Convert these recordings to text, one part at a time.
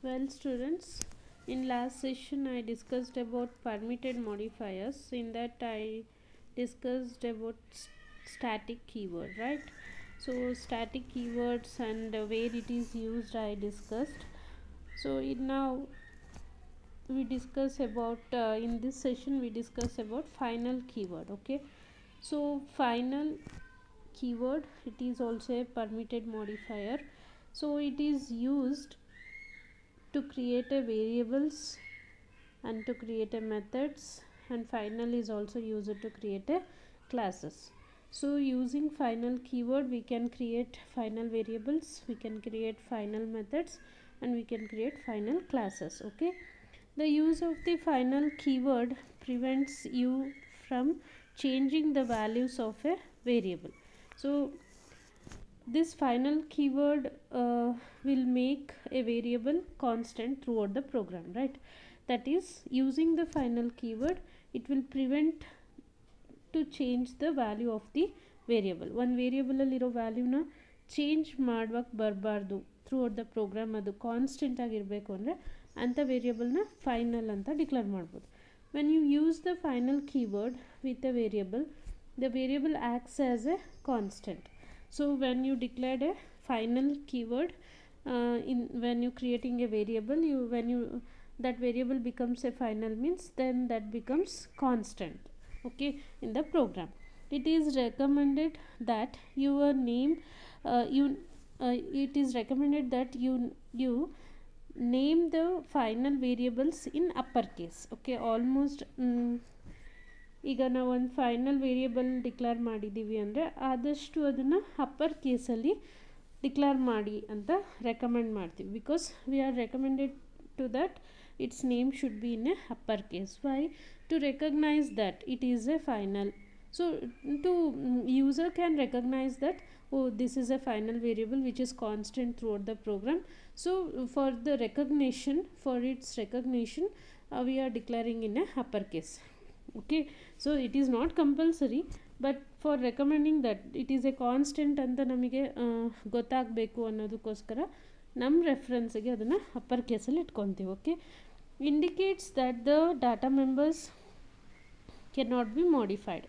Well, students, in last session I discussed about permitted modifiers. In that I discussed about static keyword, right? So static keywords and where it is used I discussed. So now we discuss about in this session we discuss about final keyword. Okay, so final keyword, it is also a permitted modifier. So it is used to create a variables and to create a methods, and final is also used to create a classes. So using final keyword we can create final variables, we can create final methods, and we can create final classes. Okay, the use of the final keyword prevents you from changing the values of a variable. So this final keyword will make a variable constant throughout the program, right? That is, using the final keyword it will prevent to change the value of the variable. One variable ಅಲ್ಲಿರೋ ವ್ಯಾಲ್ಯೂನ change ಮಾಡ್ಬೇಕು ಬರಬಾರ್ದು throughout the program. ಅದು constant ಆಗಿರಬೇಕು ಅಂದರೆ ಅಂಥ ವೇರಿಯಬಲ್ನ final ಅಂತ declare ಮಾಡ್ಬೋದು. When you use the final keyword with a variable, the variable acts as a constant. So when you declared a final keyword when you creating a variable, that variable becomes a final means then that becomes constant, okay, in the program. It is recommended that your name it is recommended that you name the final variables in uppercase. Okay, almost ಈಗ ನಾವು ಒಂದು final variable declare ಮಾಡಿದ್ದೀವಿ ಅಂದರೆ ಆದಷ್ಟು ಅದನ್ನು upper ಕೇಸಲ್ಲಿ declare ಮಾಡಿ ಅಂತ ರೆಕಮೆಂಡ್ ಮಾಡ್ತೀವಿ. Because we are recommended to that its name should be in a upper case. Why? To recognise that it is a final. So to user can recognize that, oh, this is a final variable which is constant throughout the program. So for the recognition, for its recognition, we are declaring in a uppercase. Okay, so it is not compulsory, but for recommending that it is a constant ಅಂತ ನಮಗೆ ಗೊತ್ತಾಗಬೇಕು ಅನ್ನೋದಕ್ಕೋಸ್ಕರ ನಮ್ಮ ರೆಫರೆನ್ಸ್ಗೆ ಅದನ್ನು upper ಕೇಸಲ್ಲಿ ಇಟ್ಕೊತೀವಿ. Okay, indicates that the data members cannot be modified.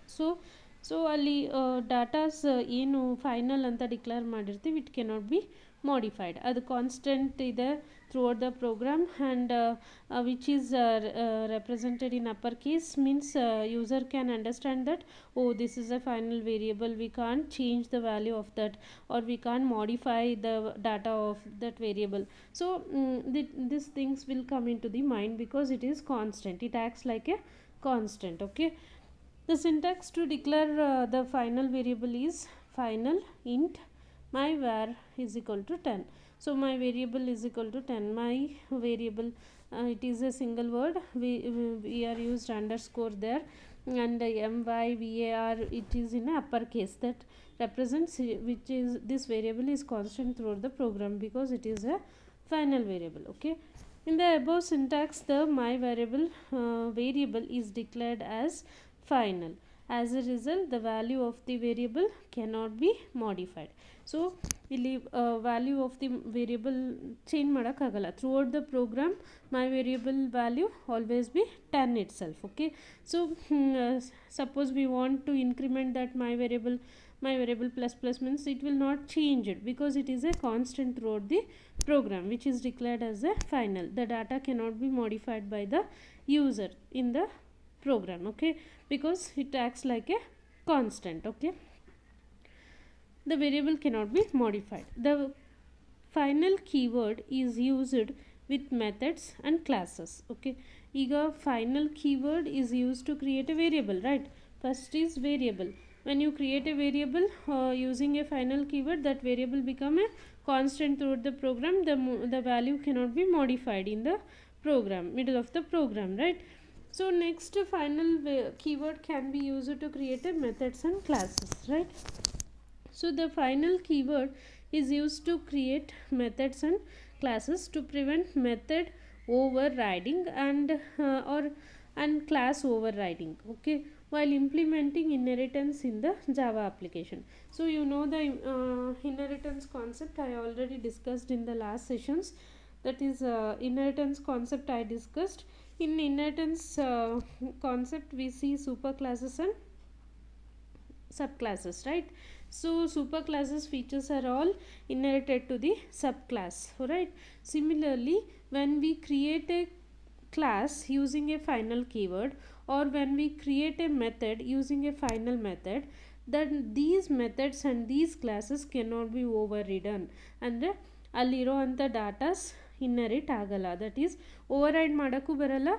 So ಅಲ್ಲಿ datas ಏನು final ಅಂತ ಡಿಕ್ಲೇರ್ ಮಾಡಿರ್ತೀವಿ, ಇಟ್ ಕೆನಾಟ್ ಬಿ modified. ಅದು ಕಾನ್ಸ್ಟೆಂಟ್ ಇದೆ throughout the program, and which is represented in upper case means user can understand that, oh, this is a final variable, we can't change the value of that, or we can't modify the data of that variable. So these things will come into the mind because it is constant, it acts like a constant. Okay, the syntax to declare the final variable is final int my var is equal to 10. So my variable is equal to 10. My variable, it is a single word, we are used underscore there, and myvar it is in a upper case. That represents which is this variable is constant throughout the program because it is a final variable. Okay, in the above syntax the my variable is declared as final. As a result, the value of the variable cannot be modified. So ಇಲ್ಲಿ value of the variable change ಮಾಡೋಕ್ಕಾಗಲ್ಲ. Throughout the program my variable value always be 10 itself. Okay, so suppose we want to increment that my variable plus plus means it will not change it because it is a constant throughout the program which is declared as a final. The data cannot be modified by the user in the program. Okay, because it acts like a constant. Okay, the variable cannot be modified. The final keyword is used with methods and classes. Okay, ಈಗ final keyword is used to create a variable, right? First is variable. When you create a variable using a final keyword, that variable become a constant throughout the program. The value cannot be modified in the program, middle of the program, right? So next final keyword can be used to create a methods and classes, right? So the final keyword is used to create methods and classes to prevent method overriding and class overriding. Okay, while implementing inheritance in the Java application. So you know the inheritance concept I already discussed in the last sessions. that is inheritance concept I discussed. In inheritance concept we see superclasses and subclasses, right? So superclasses features are all inherited to the subclass, right? Similarly, when we create a class using a final keyword, or when we create a method using a final method, then these methods and these classes cannot be overridden, ಅಂದರೆ ಅಲ್ಲಿರೋ ಅಂಥ datas inherit ಆಗಲ್ಲ, that is override ಮಾಡೋಕ್ಕೂ ಬರಲ್ಲ,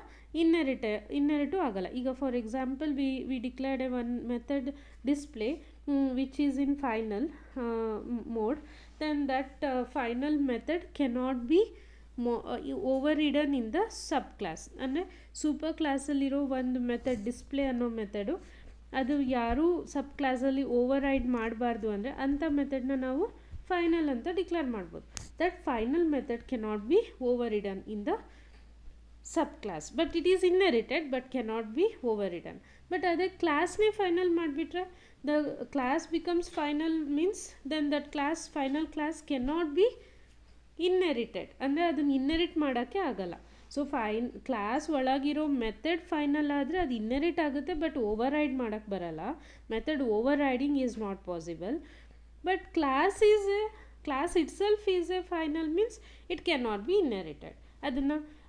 inherit ಆಗಲ್ಲ. ಈಗ for example we declared a one method display which is in final mode, then that final method cannot be overridden in the subclass. ಅಂದರೆ super ಕ್ಲಾಸಲ್ಲಿರೋ ಒಂದು ಮೆಥಡ್ ಡಿಸ್ಪ್ಲೇ ಅನ್ನೋ method ಅದು ಯಾರೂ ಸಬ್ ಕ್ಲಾಸಲ್ಲಿ ಓವರ್ರೈಡ್ ಮಾಡಬಾರ್ದು ಅಂದರೆ ಅಂಥ ಮೆಥಡ್ನ ನಾವು ಫೈನಲ್ ಅಂತ ಡಿಕ್ಲೇರ್ ಮಾಡ್ಬೋದು. That final method cannot be overridden in the subclass, but it is inherited but cannot be overridden. But ಅದೇ ಕ್ಲಾಸ್ನೇ ಫೈನಲ್ ಮಾಡಿಬಿಟ್ರೆ the class becomes final, means then that class final class cannot be inherited, ಅಂದರೆ ಅದನ್ನು inherit ಮಾಡೋಕ್ಕೆ ಆಗಲ್ಲ. So class ಒಳಗಿರೋ method final ಆದರೆ ಅದು inherit ಆಗುತ್ತೆ, ಬಟ್ ಓವರ್ರೈಡ್ ಮಾಡೋಕ್ಕೆ ಬರಲ್ಲ. Method overriding is not possible. But class itself is a final, means it cannot be inherited.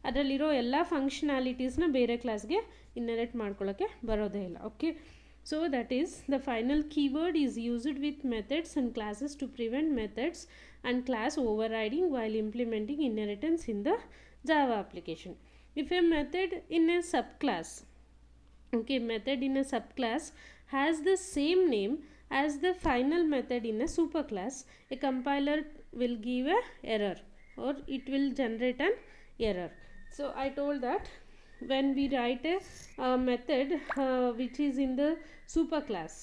ಅದರಲ್ಲಿರೋ ಎಲ್ಲ ಫಂಕ್ಷನಾಲಿಟೀಸ್ನ ಬೇರೆ ಕ್ಲಾಸ್ಗೆ ಇನ್ಹೆರಿಟ್ ಮಾಡ್ಕೊಳ್ಳೋಕ್ಕೆ ಬರೋದೇ ಇಲ್ಲ. Okay, so that is the final keyword is used with methods and classes to prevent methods and class overriding while implementing inheritance in the Java application. If a method in a subclass, method in a subclass has the same name as the final method in a superclass, a compiler will give a error, or it will generate an error. So I told that when we write a method which is in the superclass,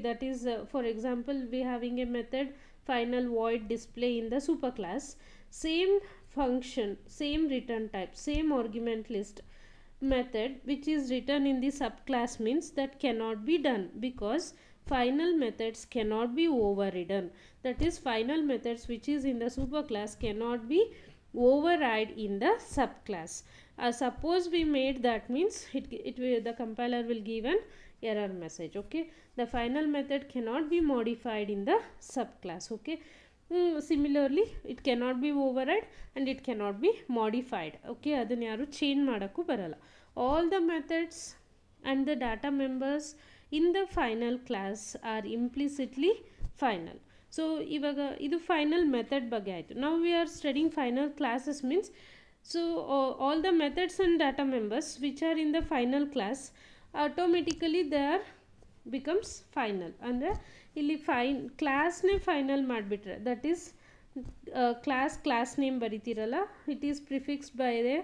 that is for example we having a method final void display in the superclass, same function, same return type, same argument list method which is written in the subclass means that cannot be done, because final methods cannot be overridden. That is, final methods which is in the superclass cannot be override in the subclass. Suppose we made that, means the compiler will give an error message. The final method cannot be modified in the subclass. Similarly it cannot be override and it cannot be modified. ಅದನ್ನ ಯಾರು change ಮಾಡೋಕ್ಕೂ ಬರಲ್ಲ. All the methods and the data members in the final class are implicitly final. So ಇವಾಗ ಇದು final method ಬಗ್ಗೆ ಆಯಿತು. ನಾವು we are studying final classes, means so all the methods and data members which are in the final class automatically they are becomes final. ಅಂದರೆ ಇಲ್ಲಿ ಕ್ಲಾಸ್ನೇ final ಮಾಡಿಬಿಟ್ರೆ, that is class name ಬರಿತೀರಲ್ಲ, it is prefixed by a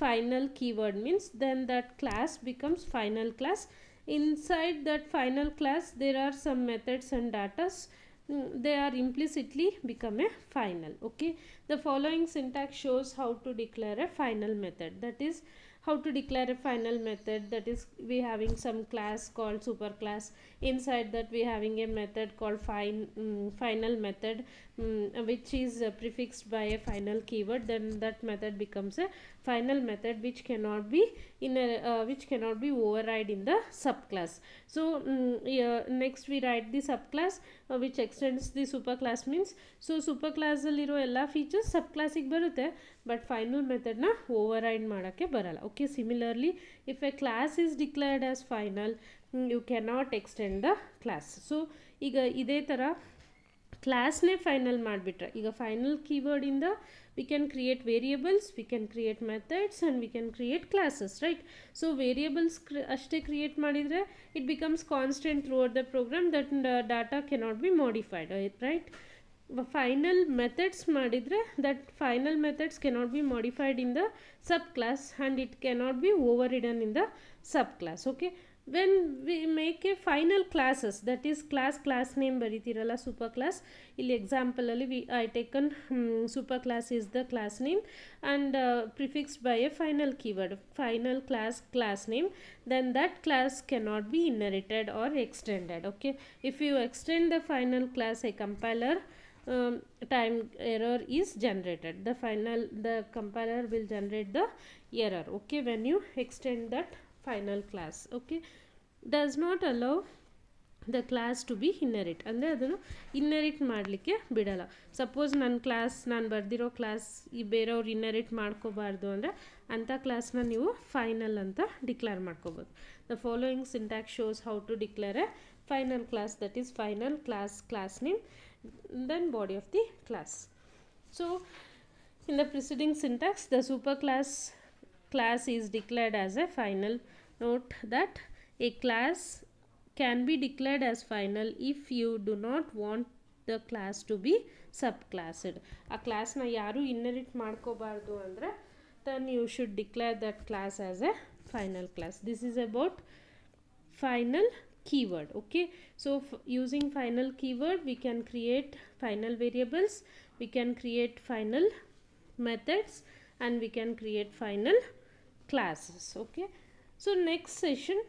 final keyword, means then that class becomes final class. Inside that final class there are some methods and datas, they are implicitly become a final. The following syntax shows how to declare a final method. That is, how to declare a final method, that is we having some class called superclass, inside that we having a method called final method which is prefixed by a final keyword, then that method becomes a final method which cannot be override in the subclass. So next we write the subclass which extends the superclass, means so superclass alliro ella features subclass ಗೆ ಬರುತ್ತೆ, but final method na override ಮಾಡೋಕ್ಕೆ ಬರಲ್ಲ. Similarly if a class is declared as final, you cannot extend the class. So ಈಗ ಇದೇ ಥರ ಕ್ಲಾಸ್ನೇ final ಮಾಡಿಬಿಟ್ರೆ, ಈಗ final ಕೀವರ್ಡಿಂದ we can create variables, we can create methods and we can create classes, right? So variables ಅಷ್ಟೇ create ಮಾಡಿದರೆ it becomes constant throughout the program, that data cannot be modified, right? Final methods ಮಾಡಿದರೆ that final methods cannot be modified in the subclass and it cannot be overridden in the subclass. When we make a final classes, that is class name baritiralla superclass, ಇಲ್ಲಿ example ಅಲ್ಲಿ I taken superclass is the class name and prefixed by a final keyword, final class name, then that class cannot be inherited or extended. If you extend the final class, a compiler time error is generated. The compiler will generate the error, okay, when you extend that final class. Okay, does not allow the class to be inherit, ಅಂದರೆ ಅದನ್ನು inherit ಮಾಡಲಿಕ್ಕೆ ಬಿಡಲ್ಲ. Suppose ನಾನು ಬರೆದಿರೋ class ಈ ಬೇರೆಯವ್ರು inherit ಮಾಡ್ಕೋಬಾರ್ದು ಅಂದರೆ ಅಂಥ ಕ್ಲಾಸ್ನ ನೀವು ಫೈನಲ್ ಅಂತ ಡಿಕ್ಲೇರ್ ಮಾಡ್ಕೋಬೋದು. The following syntax shows how to declare a final class, that is final class name, then body of the class. So in the preceding syntax, the superclass class is declared as a final. Note that a class can be declared as final if you do not want the class to be subclassed. ಆ ಕ್ಲಾಸ್ನ ಯಾರು inherit ಮಾಡ್ಕೋಬಾರ್ದು ಅಂದರೆ then you should declare that class as a final class. This is about final keyword. Okay, so using final keyword we can create final variables, we can create final methods, and we can create final classes. Okay, so next session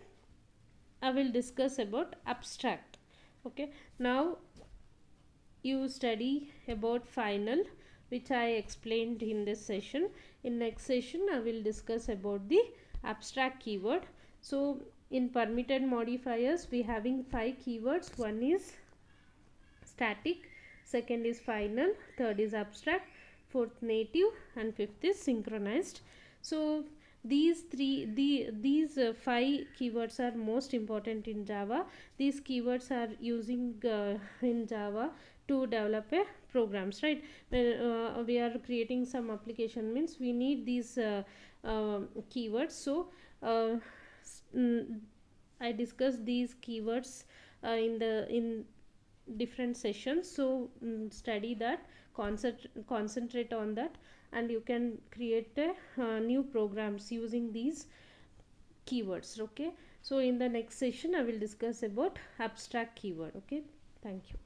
I will discuss about abstract. Okay, now you study about final, which I explained in this session. In next session I will discuss about the abstract keyword. So in permitted modifiers we having 5 keywords. One is static, second is final, third is abstract, fourth native, and fifth is synchronized. So these 5 keywords are most important in Java. These keywords are using in Java to develop a programs, right? When we are creating some application, means we need these keywords. So I discussed these keywords in different sessions. So study that, concentrate on that, and you can create new programs using these keywords. Okay, so in the next session I will discuss about abstract keyword. Okay, thank you.